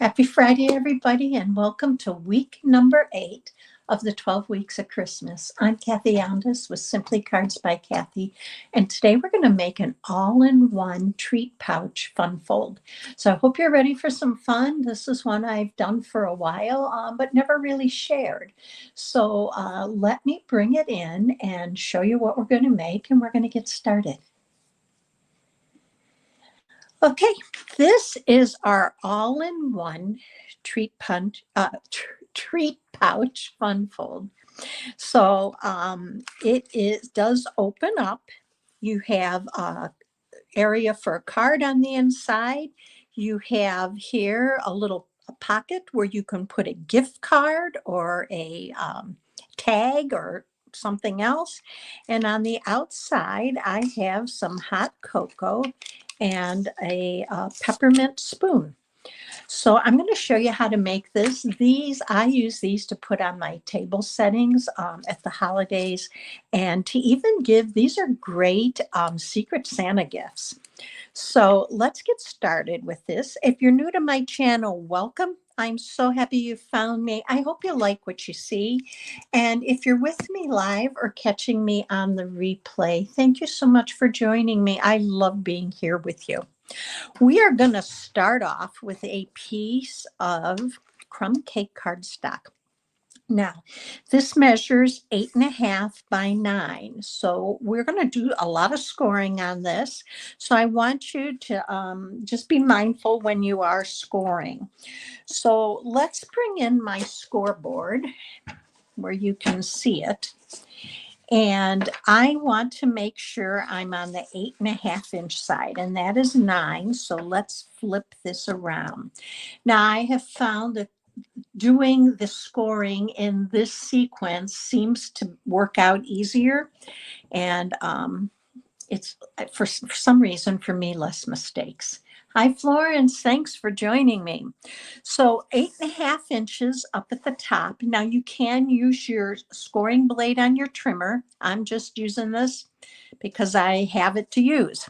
Happy Friday, everybody, and welcome to week number 8 of the 12 weeks of Christmas. I'm Kathi with Simply Cards by Kathi, and today we're going to make an all-in-one treat pouch fun fold. So I hope you're ready for some fun. This is one I've done for a while, but never really shared. So let me bring it in and show you what we're going to make, and we're going to get started. Okay, this is our all-in-one treat pouch fun fold. So does open up. You have a area for a card on the inside. You have here a little pocket where you can put a gift card or a tag or something else. And on the outside, I have some hot cocoa and a peppermint spoon. So I'm going to show you how to make this. I use these to put on my table settings at the holidays, and to even give, these are great Secret Santa gifts. So let's get started with this. If you're new to my channel, welcome. I'm so happy you found me. I hope you like what you see. And if you're with me live or catching me on the replay, thank you so much for joining me. I love being here with you. We are going to start off with a piece of crumb cake cardstock. Now, this measures 8.5 by 9. So we're going to do a lot of scoring on this. So I want you to just be mindful when you are scoring. So let's bring in my scoreboard where you can see it. And I want to make sure I'm on the 8.5-inch side, and that is 9. So let's flip this around. Now I have found that doing the scoring in this sequence seems to work out easier, and it's for some reason for me less mistakes. Hi Florence, thanks for joining me. So 8.5 inches up at the top. Now you can use your scoring blade on your trimmer. I'm just using this because I have it to use.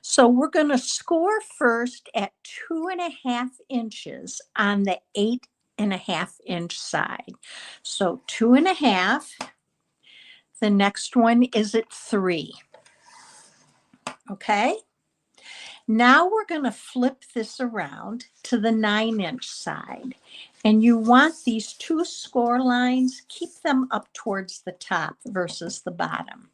So we're going to score first at 2.5 inches on the 8.5-inch side. So 2.5. The next one is at 3. Okay. Now we're going to flip this around to the 9-inch side. And you want these two score lines, keep them up towards the top versus the bottom.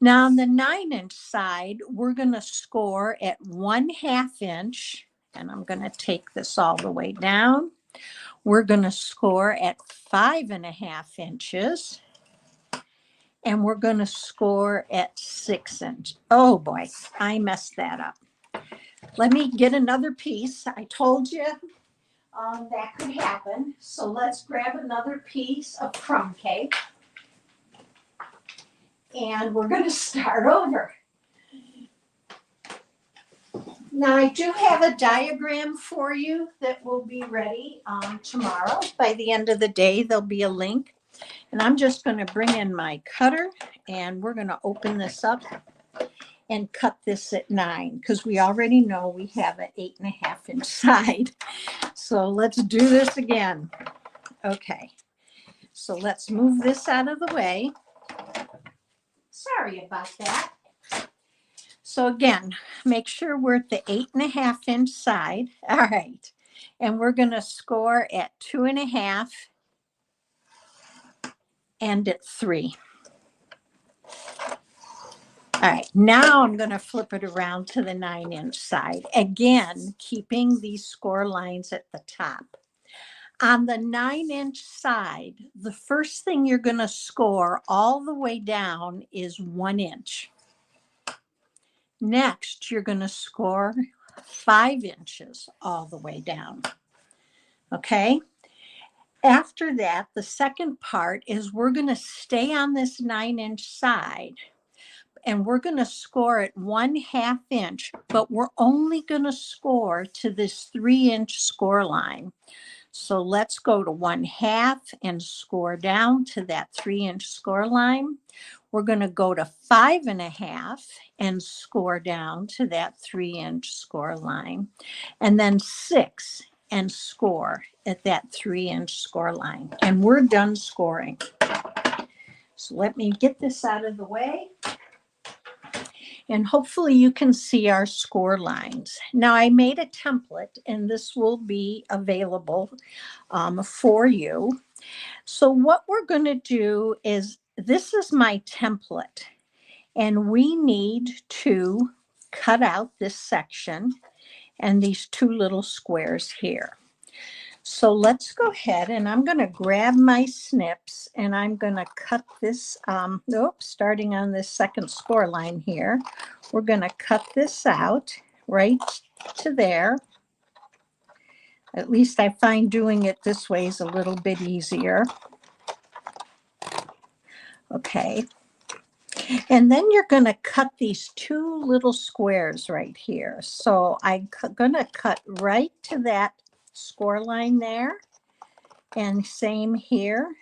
Now on the 9-inch side, we're going to score at 1/2 inch. And I'm going to take this all the way down. We're going to score at 5.5 inches. And we're going to score at 6 inches. Oh boy, I messed that up. Let me get another piece. I told you that could happen. So let's grab another piece of crumb cake. And we're going to start over. Now I do have a diagram for you that will be ready tomorrow. By the end of the day, there'll be a link. And I'm just going to bring in my cutter and we're going to open this up and cut this at 9 because we already know we have an 8.5-inch side. So let's do this again. Okay, so let's move this out of the way. Sorry about that. So again, make sure we're at the 8.5-inch side. All right, and we're going to score at 2.5 and at 3. All right, now I'm going to flip it around to the 9-inch side. Again, keeping these score lines at the top. On the 9-inch side, the first thing you're going to score all the way down is 1 inch. Next, you're going to score 5 inches all the way down. Okay? After that, the second part is we're going to stay on this 9-inch side. And we're going to score at 1/2 inch, but we're only going to score to this 3-inch score line. So let's go to 1/2 and score down to that 3-inch score line. We're going to go to 5.5 and score down to that 3-inch score line. And then 6 and score at that 3-inch score line. And we're done scoring. So let me get this out of the way. And hopefully you can see our score lines. Now I made a template and this will be available for you. So what we're going to do is, this is my template and we need to cut out this section and these 2 little squares here. So let's go ahead and I'm going to grab my snips and I'm going to cut this, starting on this second score line here. We're going to cut this out right to there. At least I find doing it this way is a little bit easier. Okay. And then you're going to cut these 2 little squares right here. So I'm going to cut right to that score line there. And same here.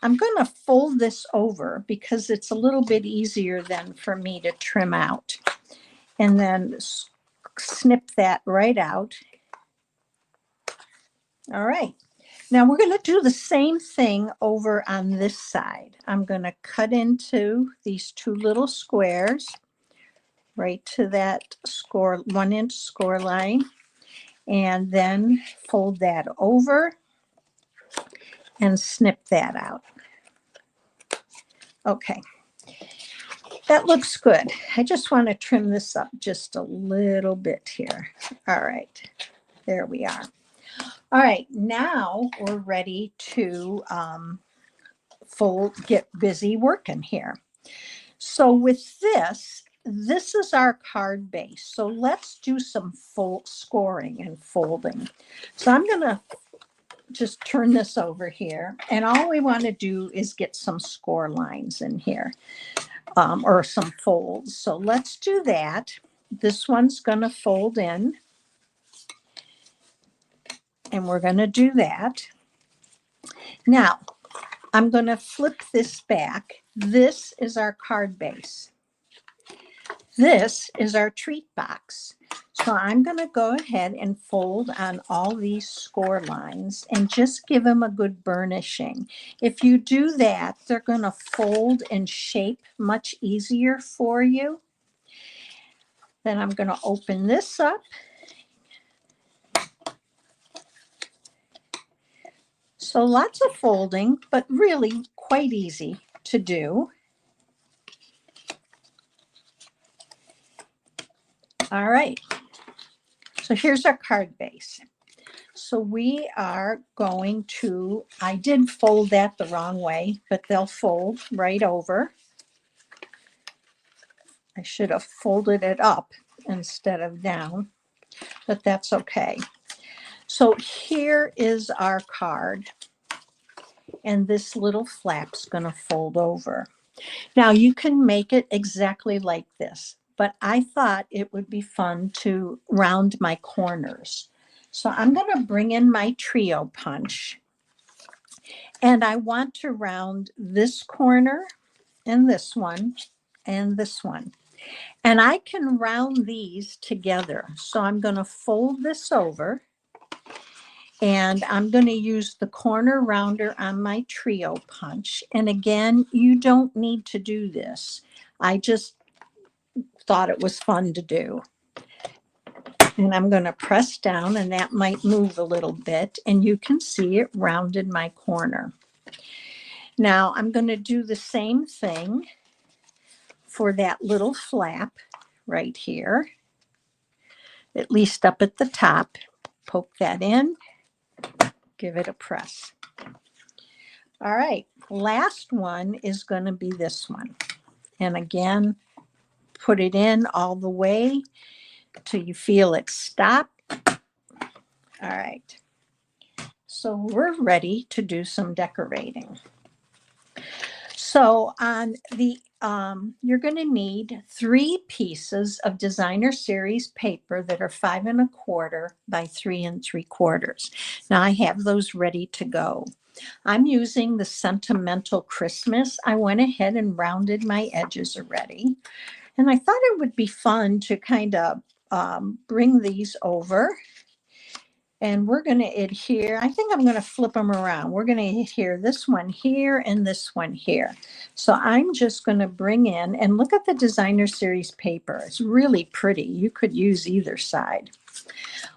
I'm going to fold this over because it's a little bit easier than for me to trim out. And then snip that right out. All right. Now we're going to do the same thing over on this side. I'm going to cut into these 2 little squares right to that 1-inch score line, and then fold that over and snip that out. Okay, that looks good. I just want to trim this up just a little bit here. All right, there we are. All right, now we're ready to get busy working here. So with this is our card base. So let's do some scoring and folding. So I'm going to just turn this over here. And all we want to do is get some score lines in here, or some folds. So let's do that. This one's going to fold in. And we're going to do that. Now, I'm going to flip this back. This is our card base. This is our treat box. So I'm going to go ahead and fold on all these score lines and just give them a good burnishing. If you do that, they're going to fold and shape much easier for you. Then I'm going to open this up. So lots of folding, but really quite easy to do. All right, so here's our card base. So we are going to, I did fold that the wrong way, but they'll fold right over. I should have folded it up instead of down, but that's okay. So here is our card, and this little flap's going to fold over. Now you can make it exactly like this, but I thought it would be fun to round my corners. So I'm going to bring in my trio punch, and I want to round this corner and this one and this one. And I can round these together. So I'm going to fold this over, and I'm going to use the corner rounder on my trio punch. And again, you don't need to do this. I just thought it was fun to do. And I'm going to press down, and that might move a little bit, and you can see it rounded my corner. Now I'm going to do the same thing for that little flap right here, at least up at the top. Poke that in, give it a press. All right, last one is going to be this one. And again, put it in all the way till you feel it stop. All right, so we're ready to do some decorating. So on the you're going to need 3 pieces of designer series paper that are 5 1/4 by 3 3/4. Now I have those ready to go. I'm using the Sentimental Christmas. I went ahead and rounded my edges already, and I thought it would be fun to kind of bring these over And we're going to adhere, I think I'm going to flip them around. We're going to adhere this one here and this one here. So I'm just going to bring in, and look at the designer series paper. It's really pretty. You could use either side.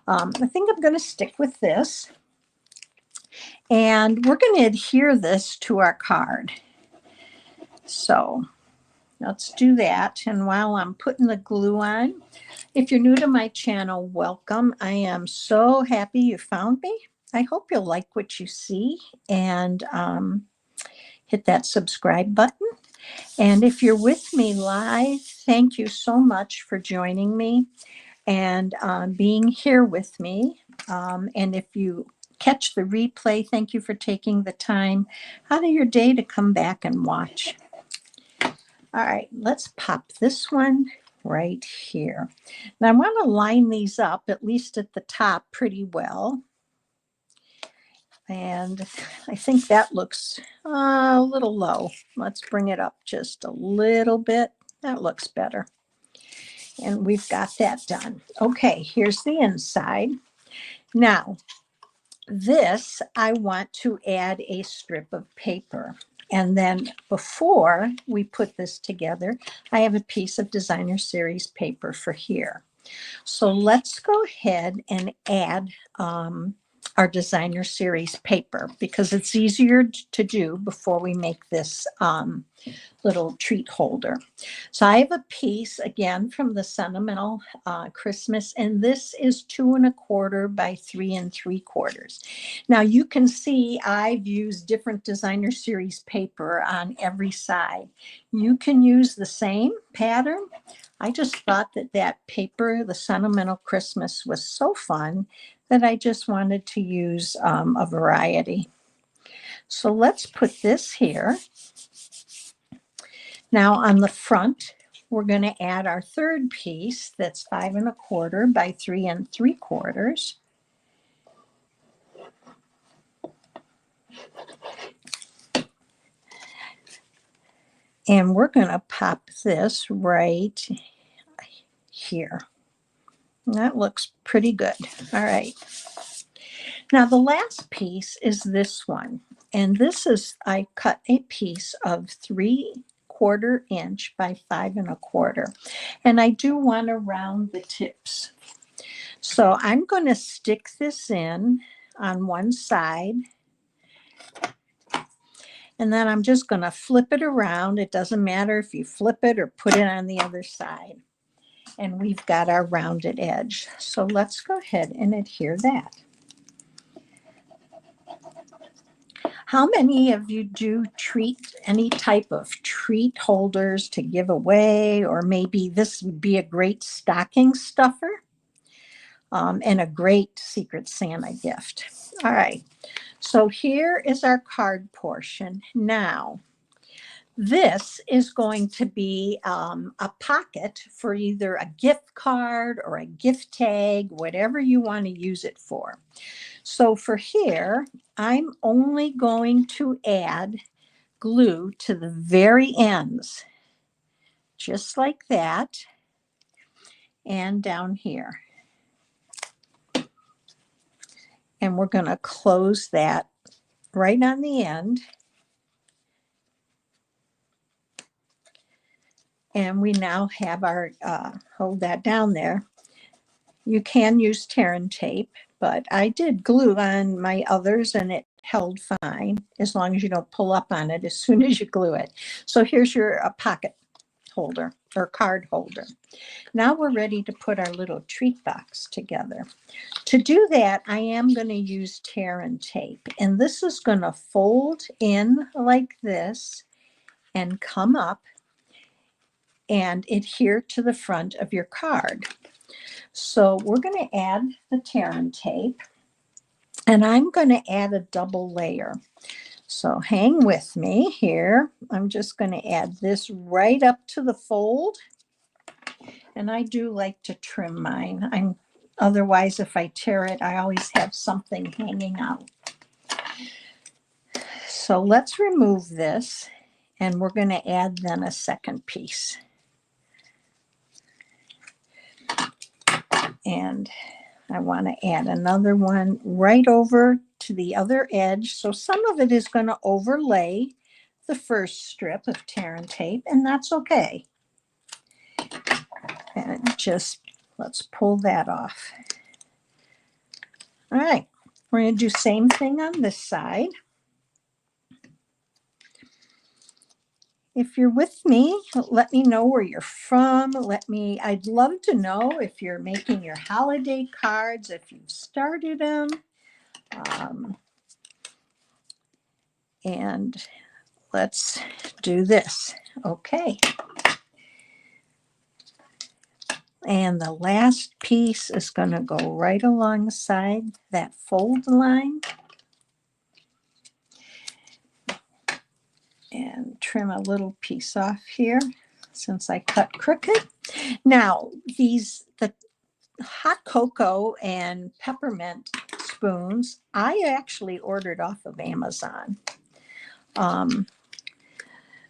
I think I'm going to stick with this. And we're going to adhere this to our card. So let's do that. And while I'm putting the glue on, if you're new to my channel, welcome. I am so happy you found me. I hope you'll like what you see and hit that subscribe button. And if you're with me live, thank you so much for joining me and being here with me. And if you catch the replay, thank you for taking the time out of your day to come back and watch. All right, let's pop this one right here. Now I want to line these up, at least at the top, pretty well. And I think that looks a little low. Let's bring it up just a little bit. That looks better. And we've got that done. Okay, here's the inside. Now, this, I want to add a strip of paper. And then before we put this together, I have a piece of designer series paper for here. So let's go ahead and add our designer series paper because it's easier to do before we make this little treat holder. So I have a piece again from the Sentimental Christmas, and this is 2 1/4 by 3 3/4. Now you can see I've used different designer series paper on every side. You can use the same pattern. I just thought that that paper, the Sentimental Christmas, was so fun that I just wanted to use a variety. So let's put this here. Now on the front, we're going to add our third piece that's 5 1/4 by 3 3/4. And we're going to pop this right here. And that looks pretty good. All right. Now the last piece is this one. And this is, I cut a piece of 3/4 inch by 5 1/4. And I do want to round the tips. So I'm going to stick this in on one side. And then I'm just going to flip it around. It doesn't matter if you flip it or put it on the other side. And we've got our rounded edge. So let's go ahead and adhere that. How many of you do treat any type of treat holders to give away, or maybe this would be a great stocking stuffer and a great Secret Santa gift? All right, so here is our card portion. Now, this is going to be a pocket for either a gift card or a gift tag, whatever you want to use it for. So for here, I'm only going to add glue to the very ends, just like that, and down here. And we're going to close that right on the end. And we now have our, hold that down there. You can use tear and tape, but I did glue on my others and it held fine as long as you don't pull up on it as soon as you glue it. So here's your pocket holder or card holder. Now we're ready to put our little treat box together. To do that, I am going to use tear and tape, and this is going to fold in like this and come up and adhere to the front of your card. So we're going to add the tear and tape, and I'm going to add a double layer. So hang with me here. I'm just going to add this right up to the fold. And I do like to trim mine. Otherwise, if I tear it, I always have something hanging out. So let's remove this, and we're going to add then a second piece. And I want to add another one right over to the other edge. So some of it is going to overlay the first strip of tear and tape, and that's okay. And just let's pull that off. All right, we're going to do same thing on this side. If you're with me, let me know where you're from. I'd love to know if you're making your holiday cards, if you've started them. And let's do this. Okay. And the last piece is going to go right alongside that fold line. And trim a little piece off here since I cut crooked. Now, the hot cocoa and peppermint spoons, I actually ordered off of Amazon.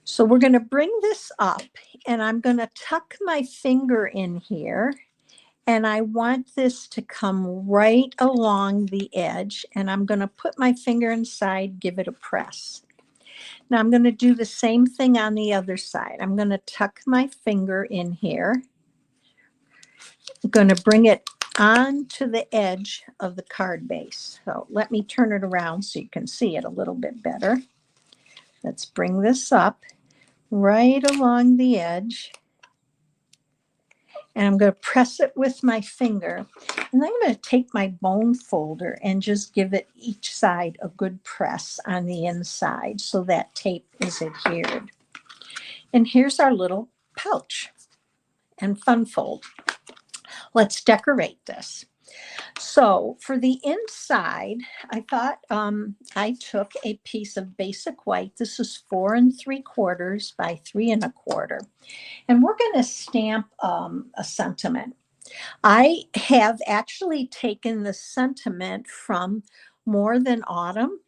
So we're going to bring this up, and I'm going to tuck my finger in here, and I want this to come right along the edge, and I'm going to put my finger inside, give it a press. Now I'm going to do the same thing on the other side. I'm going to tuck my finger in here. I'm going to bring it onto the edge of the card base. So let me turn it around so you can see it a little bit better. Let's bring this up right along the edge. And I'm going to press it with my finger. And then I'm going to take my bone folder and just give it each side a good press on the inside so that tape is adhered. And here's our little pouch and fun fold. Let's decorate this. So for the inside, I thought I took a piece of basic white. This is 4 3/4 by 3 1/4. And we're going to stamp a sentiment. I have actually taken the sentiment from More Than Autumn,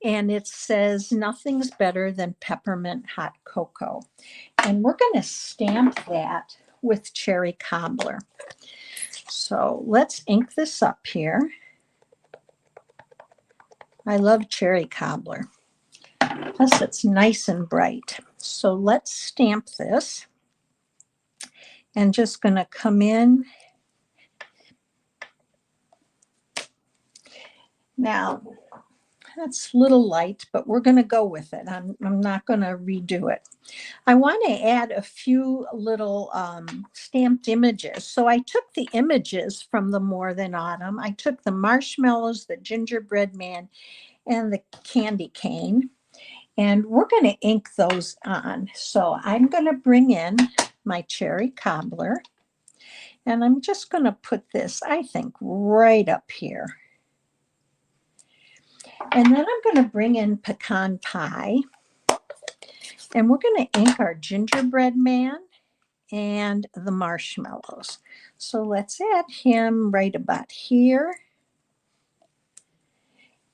and it says nothing's better than peppermint hot cocoa. And we're going to stamp that with cherry cobbler. So let's ink this up here. I love cherry cobbler. Plus it's nice and bright. So let's stamp this. And just going to come in. Now, that's a little light, but we're going to go with it. I'm not going to redo it. I want to add a few little stamped images. So I took the images from the More Than Autumn. I took the marshmallows, the gingerbread man, and the candy cane. And we're going to ink those on. So I'm going to bring in my cherry cobbler. And I'm just going to put this, I think, right up here. And then I'm going to bring in pecan pie. And we're going to ink our gingerbread man and the marshmallows. So let's add him right about here.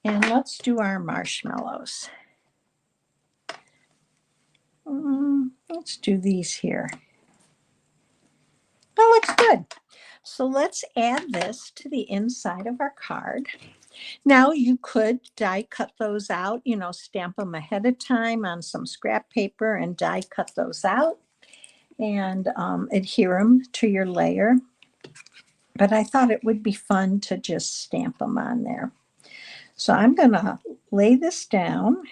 And let's do our marshmallows. Let's do these here. That looks good. So let's add this to the inside of our card. Now you could die cut those out, stamp them ahead of time on some scrap paper and die cut those out and adhere them to your layer. But I thought it would be fun to just stamp them on there. So I'm going to lay this down.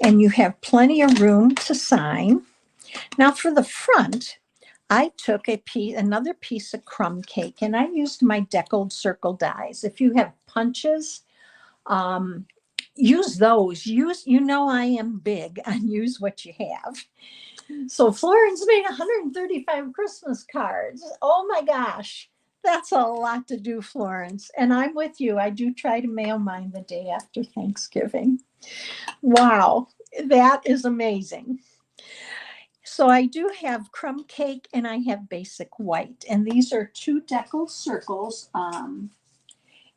And you have plenty of room to sign. Now for the front, I took another piece of crumb cake, and I used my deckled circle dies. If you have punches, use those. I am big on use what you have. So Florence made 135 Christmas cards. Oh my gosh, that's a lot to do, Florence. And I'm with you. I do try to mail mine the day after Thanksgiving. Wow, that is amazing. So I do have crumb cake and I have basic white. And these are 2 deckled circles.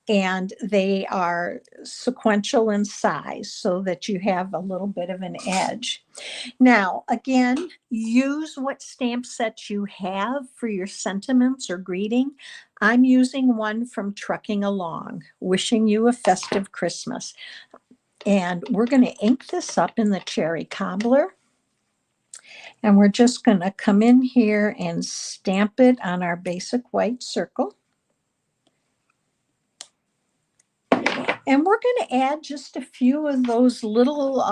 and they are sequential in size so that you have a little bit of an edge. Now, again, use what stamp set you have for your sentiments or greeting. I'm using one from Trucking Along, wishing you a festive Christmas. And we're going to ink this up in the cherry cobbler. And we're just going to come in here and stamp it on our basic white circle. And we're going to add just a few of those little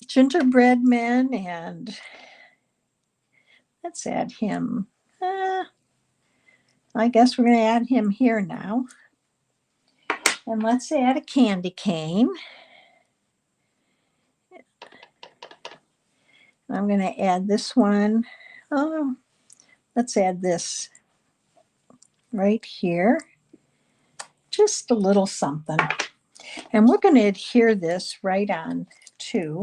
gingerbread men, and let's add him. I guess we're going to add him here now. And let's add a candy cane. I'm going to add this one. Oh, let's add this right here. Just a little something. And we're going to adhere this right on to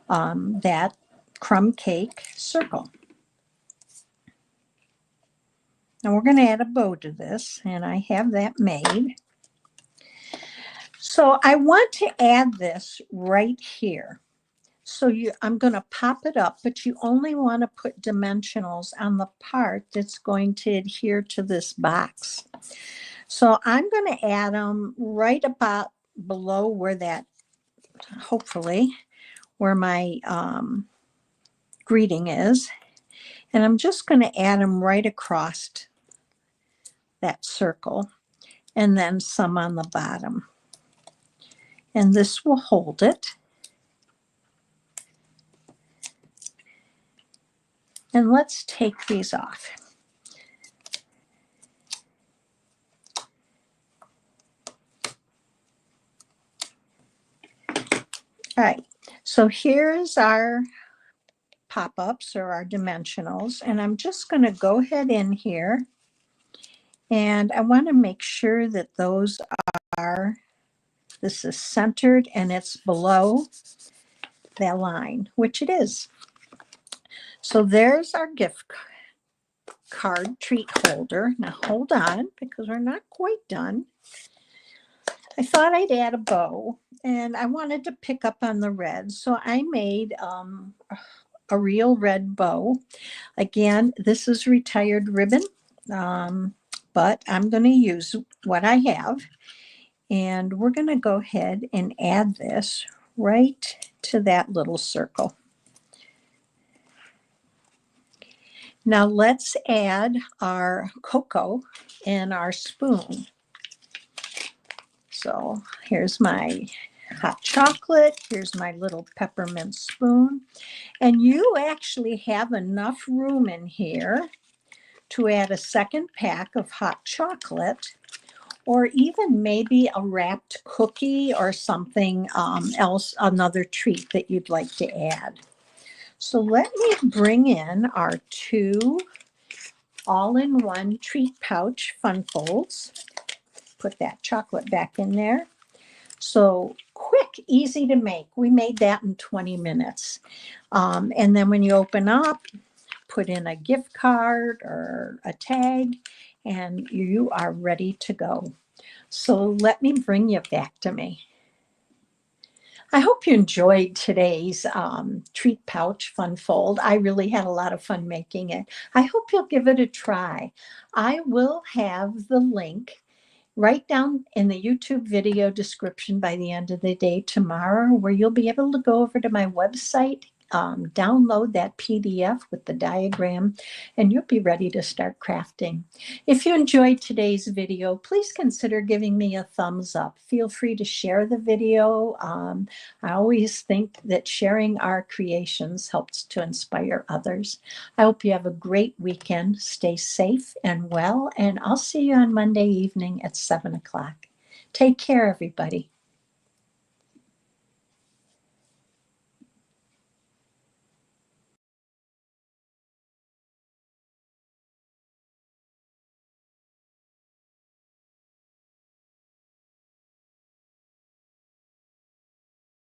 that crumb cake circle. And we're going to add a bow to this, and I have that made. So I want to add this right here. So I'm going to pop it up, but you only want to put dimensionals on the part that's going to adhere to this box. So I'm going to add them right about below where that, hopefully, where my greeting is. And I'm just going to add them right across that circle, and then some on the bottom. And this will hold it. And let's take these off. All right, so here's our pop-ups or our dimensionals, and I'm just going to go ahead in here, and I want to make sure that those are, this is centered and it's below that line, which it is. So there's our gift card treat holder. Now hold on, because we're not quite done. I thought I'd add a bow, and I wanted to pick up on the red, so I made a real red bow. Again, this is retired ribbon, but I'm going to use what I have, and we're going to go ahead and add this right to that little circle. Now let's add our cocoa in our spoon. So here's my hot chocolate. Here's my little peppermint spoon. And you actually have enough room in here to add a second pack of hot chocolate, or even maybe a wrapped cookie or something else, another treat that you'd like to add. So let me bring in our two all-in-one treat pouch fun folds. Put that chocolate back in there. So quick, easy to make. We made that in 20 minutes. And then when you open up, put in a gift card or a tag, and you are ready to go. So let me bring you back to me. I hope you enjoyed today's treat pouch fun fold. I really had a lot of fun making it. I hope you'll give it a try. I will have the link right down in the YouTube video description by the end of the day tomorrow, where you'll be able to go over to my website, download that PDF with the diagram, and you'll be ready to start crafting. If you enjoyed today's video, please consider giving me a thumbs up. Feel free to share the video. I always think that sharing our creations helps to inspire others. I hope you have a great weekend. Stay safe and well, and I'll see you on Monday evening at 7 o'clock. Take care, everybody.